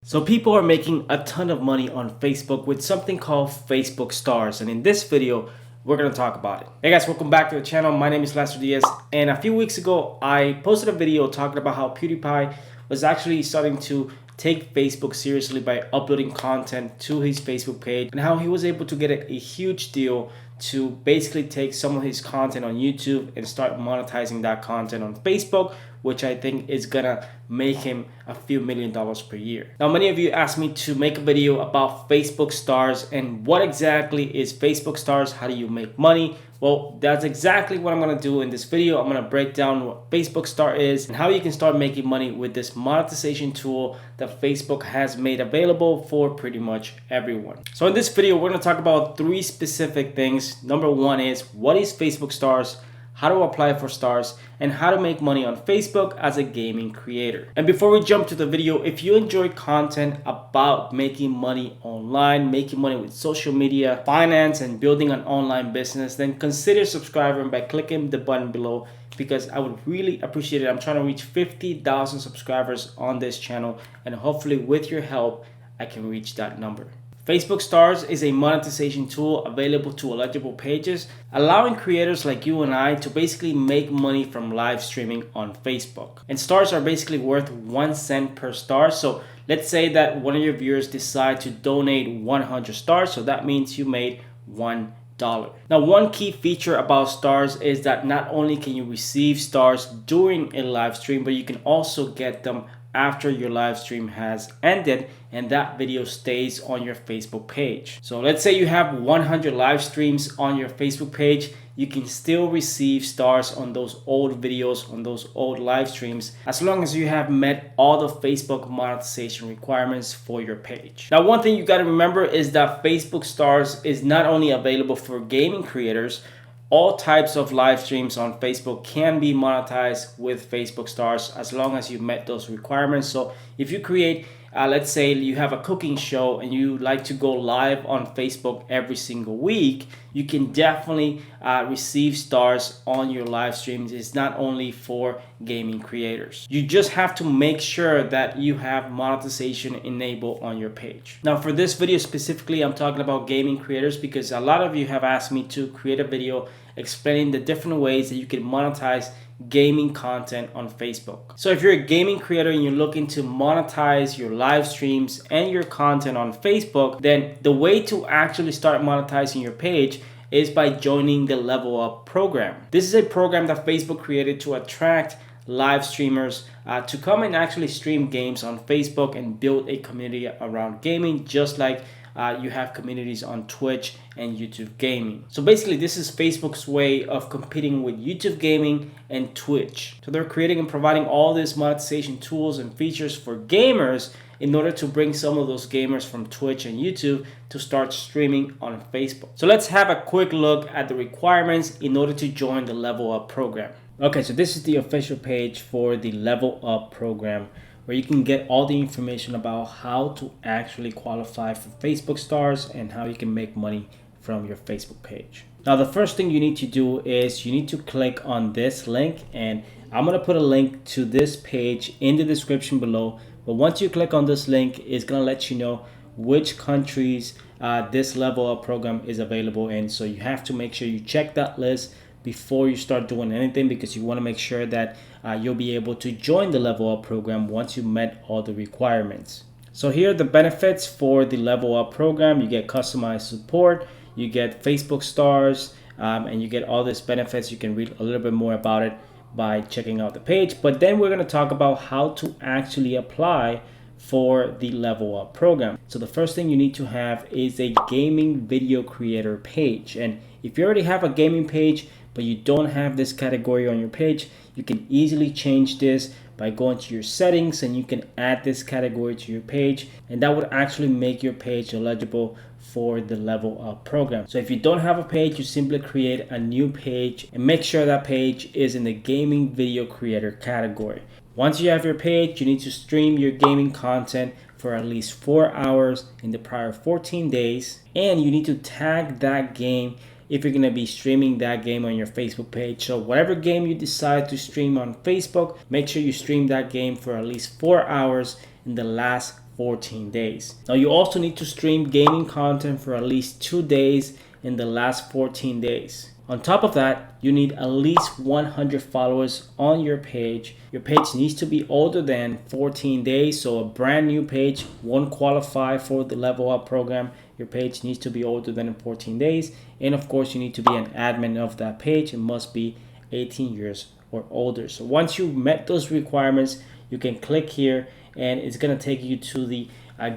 So people are making a ton of money on Facebook with something called Facebook Stars. And in this video, we're going to talk about it. Hey guys, welcome back to the channel. My name is Lester Diaz. And a few weeks ago, I posted a video talking about how PewDiePie was actually starting to take Facebook seriously by uploading content to his Facebook page and how he was able to get a huge deal to basically take some of his content on YouTube and start monetizing that content on Facebook, which I think is gonna make him a few $1,000,000 per year. Now, many of you asked me to make a video about Facebook Stars and what exactly is Facebook Stars? How do you make money? Well, that's exactly what I'm gonna do in this video. I'm gonna break down what Facebook Star is and how you can start making money with this monetization tool that Facebook has made available for pretty much everyone. So in this video, we're gonna talk about three specific things. Number one is, what is Facebook Stars? How to apply for stars, and how to make money on Facebook as a gaming creator. And before we jump to the video, if you enjoy content about making money online, making money with social media, finance, and building an online business, then consider subscribing by clicking the button below, because I would really appreciate it. I'm trying to reach 50,000 subscribers on this channel, and hopefully with your help, I can reach that number. Facebook Stars is a monetization tool available to eligible pages, allowing creators like you and I to basically make money from live streaming on Facebook. And stars are basically worth 1 cent per star. So let's say that one of your viewers decide to donate 100 stars. So that means you made $1. Now, one key feature about stars is that not only can you receive stars during a live stream, but you can also get them after your live stream has ended and that video stays on your Facebook page. So let's say you have 100 live streams on your Facebook page, you can still receive stars on those old videos, on those old live streams, as long as you have met all the Facebook monetization requirements for your page. Now, one thing you got to remember is that Facebook Stars is not only available for gaming creators. All types of live streams on Facebook can be monetized with Facebook Stars as long as you met those requirements. So if you create, let's say you have a cooking show and you like to go live on Facebook every single week, you can definitely receive stars on your live streams. It's not only for gaming creators. You just have to make sure that you have monetization enabled on your page. Now, for this video specifically, I'm talking about gaming creators because a lot of you have asked me to create a video explaining the different ways that you can monetize gaming content on Facebook. So if you're a gaming creator and you're looking to monetize your live streams and your content on Facebook, then the way to actually start monetizing your page is by joining the Level Up program. This is a program that Facebook created to attract live streamers to come and actually stream games on Facebook and build a community around gaming, just like you have communities on Twitch and YouTube Gaming. So basically, this is Facebook's way of competing with YouTube Gaming and Twitch. So they're creating and providing all these monetization tools and features for gamers in order to bring some of those gamers from Twitch and YouTube to start streaming on Facebook. So let's have a quick look at the requirements in order to join the Level Up program. Okay, so this is the official page for the Level Up program, where you can get all the information about how to actually qualify for Facebook Stars and how you can make money from your Facebook page. Now, the first thing you need to do is you need to click on this link, and I'm gonna put a link to this page in the description below. But once you click on this link, it's gonna let you know which countries this Level Up program is available in. So you have to make sure you check that list before you start doing anything, because you want to make sure that you'll be able to join the Level Up program once you met all the requirements. So here are the benefits for the Level Up program. You get customized support, you get Facebook Stars, and you get all these benefits. You can read a little bit more about it by checking out the page. But then we're going to talk about how to actually apply for the Level Up program. So the first thing you need to have is a gaming video creator page. And if you already have a gaming page, but you don't have this category on your page, you can easily change this by going to your settings, and you can add this category to your page, and that would actually make your page eligible for the Level Up program. So if you don't have a page, you simply create a new page and make sure that page is in the gaming video creator category. Once you have your page, you need to stream your gaming content for at least 4 hours in the prior 14 days, and you need to tag that game if you're going to be streaming that game on your Facebook page. So whatever game you decide to stream on Facebook, make sure you stream that game for at least 4 hours in the last 14 days. Now you also need to stream gaming content for at least 2 days in the last 14 days. On top of that, you need at least 100 followers on your page. Your page needs to be older than 14 days, so a brand new page won't qualify for the Level Up program. Your page needs to be older than 14 days. And of course, you need to be an admin of that page. It must be 18 years or older. So once you've met those requirements, you can click here and it's gonna take you to the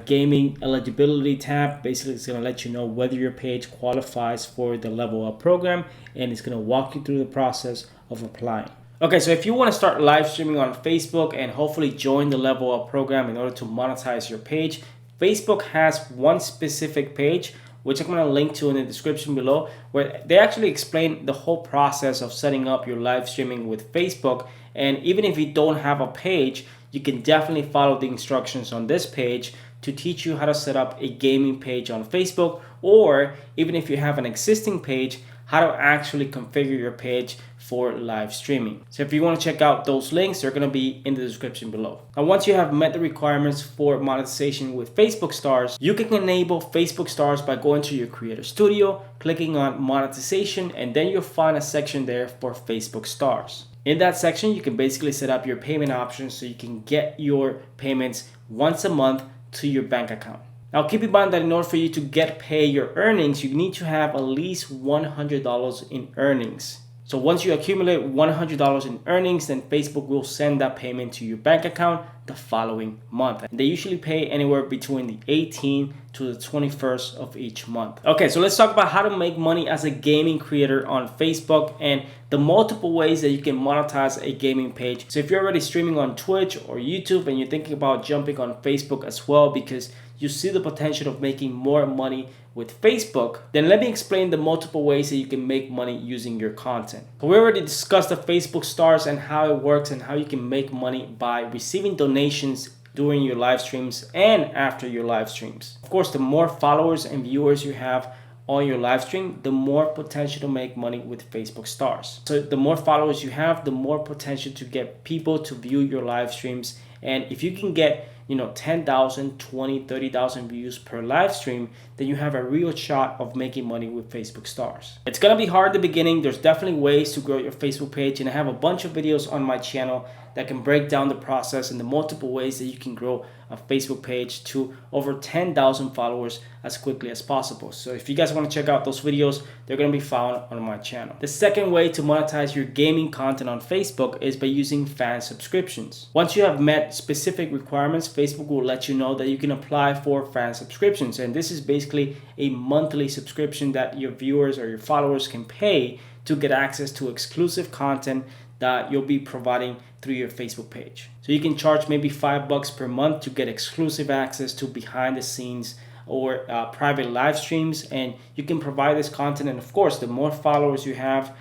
gaming eligibility tab. Basically, it's going to let you know whether your page qualifies for the Level Up program, and it's going to walk you through the process of applying. Okay, so if you want to start live streaming on Facebook and hopefully join the Level Up program in order to monetize your page, Facebook has one specific page, which I'm going to link to in the description below, where they actually explain the whole process of setting up your live streaming with Facebook. And even if you don't have a page, you can definitely follow the instructions on this page to teach you how to set up a gaming page on Facebook, or even if you have an existing page, how to actually configure your page for live streaming. So if you want to check out those links, they're going to be in the description below. Now, once you have met the requirements for monetization with Facebook Stars, you can enable Facebook Stars by going to your Creator Studio, clicking on monetization, and then you'll find a section there for Facebook Stars. In that section, you can basically set up your payment options so you can get your payments once a month to your bank account. Now keep in mind that in order for you to get paid your earnings, you need to have at least $100 in earnings. So once you accumulate $100 in earnings, then Facebook will send that payment to your bank account the following month. And they usually pay anywhere between the 18th to the 21st of each month. Okay, so let's talk about how to make money as a gaming creator on Facebook and the multiple ways that you can monetize a gaming page. So if you're already streaming on Twitch or YouTube and you're thinking about jumping on Facebook as well because you see the potential of making more money with Facebook, then let me explain the multiple ways that you can make money using your content. We already discussed the Facebook Stars and how it works and how you can make money by receiving donations during your live streams and after your live streams. Of course, the more followers and viewers you have on your live stream, the more potential to make money with Facebook Stars. So the more followers you have, the more potential to get people to view your live streams. And if you can get 10,000, 20, 30,000 views per live stream, then you have a real shot of making money with Facebook Stars. It's gonna be hard at the beginning. There's definitely ways to grow your Facebook page, and I have a bunch of videos on my channel that can break down the process and the multiple ways that you can grow a Facebook page to over 10,000 followers as quickly as possible. So if you guys want to check out those videos, they're going to be found on my channel. The second way to monetize your gaming content on Facebook is by using fan subscriptions. Once you have met specific requirements, Facebook will let you know that you can apply for fan subscriptions. And this is basically a monthly subscription that your viewers or your followers can pay to get access to exclusive content that you'll be providing through your Facebook page. So you can charge maybe $5 per month to get exclusive access to behind the scenes or private live streams, and you can provide this content. And of course, the more followers you have,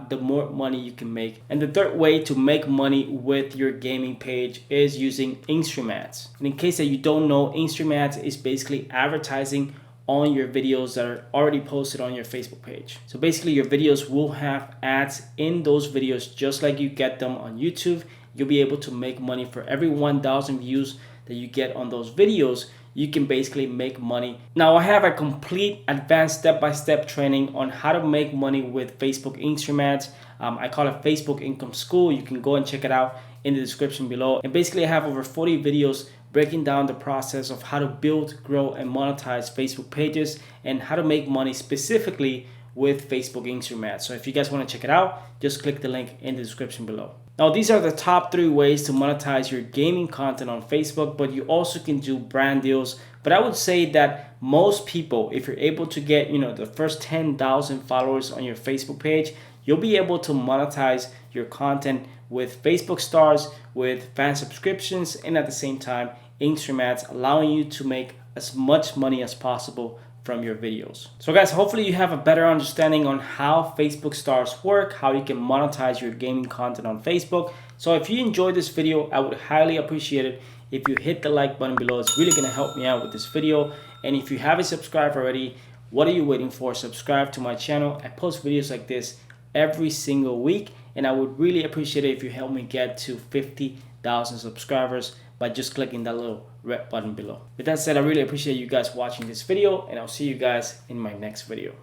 the more money you can make. And the third way to make money with your gaming page is using in-stream ads. And in case that you don't know, in-stream ads is basically advertising on your videos that are already posted on your Facebook page. So basically your videos will have ads in those videos just like you get them on YouTube. You'll be able to make money for every 1,000 views that you get on those videos. You can basically make money. Now I have a complete advanced step-by-step training on how to make money with Facebook in-stream ads. I call it Facebook Income School. You can go and check it out in the description below. And basically I have over 40 videos breaking down the process of how to build, grow, and monetize Facebook pages and how to make money specifically with Facebook in-stream ads. So if you guys want to check it out, just click the link in the description below. Now these are the top 3 ways to monetize your gaming content on Facebook, but you also can do brand deals. But I would say that most people, if you're able to get the first 10,000 followers on your Facebook page, you'll be able to monetize your content with Facebook Stars, with fan subscriptions, and at the same time in-stream ads, allowing you to make as much money as possible from your videos. So guys, hopefully you have a better understanding on how Facebook Stars work, how you can monetize your gaming content on Facebook. So if you enjoyed this video, I would highly appreciate it if you hit the like button below. It's really gonna help me out with this video. And if you haven't subscribed already, what are you waiting for? Subscribe to my channel. I post videos like this every single week, and I would really appreciate it if you help me get to 50,000 subscribers by just clicking that little red button below. With that said, I really appreciate you guys watching this video, and I'll see you guys in my next video.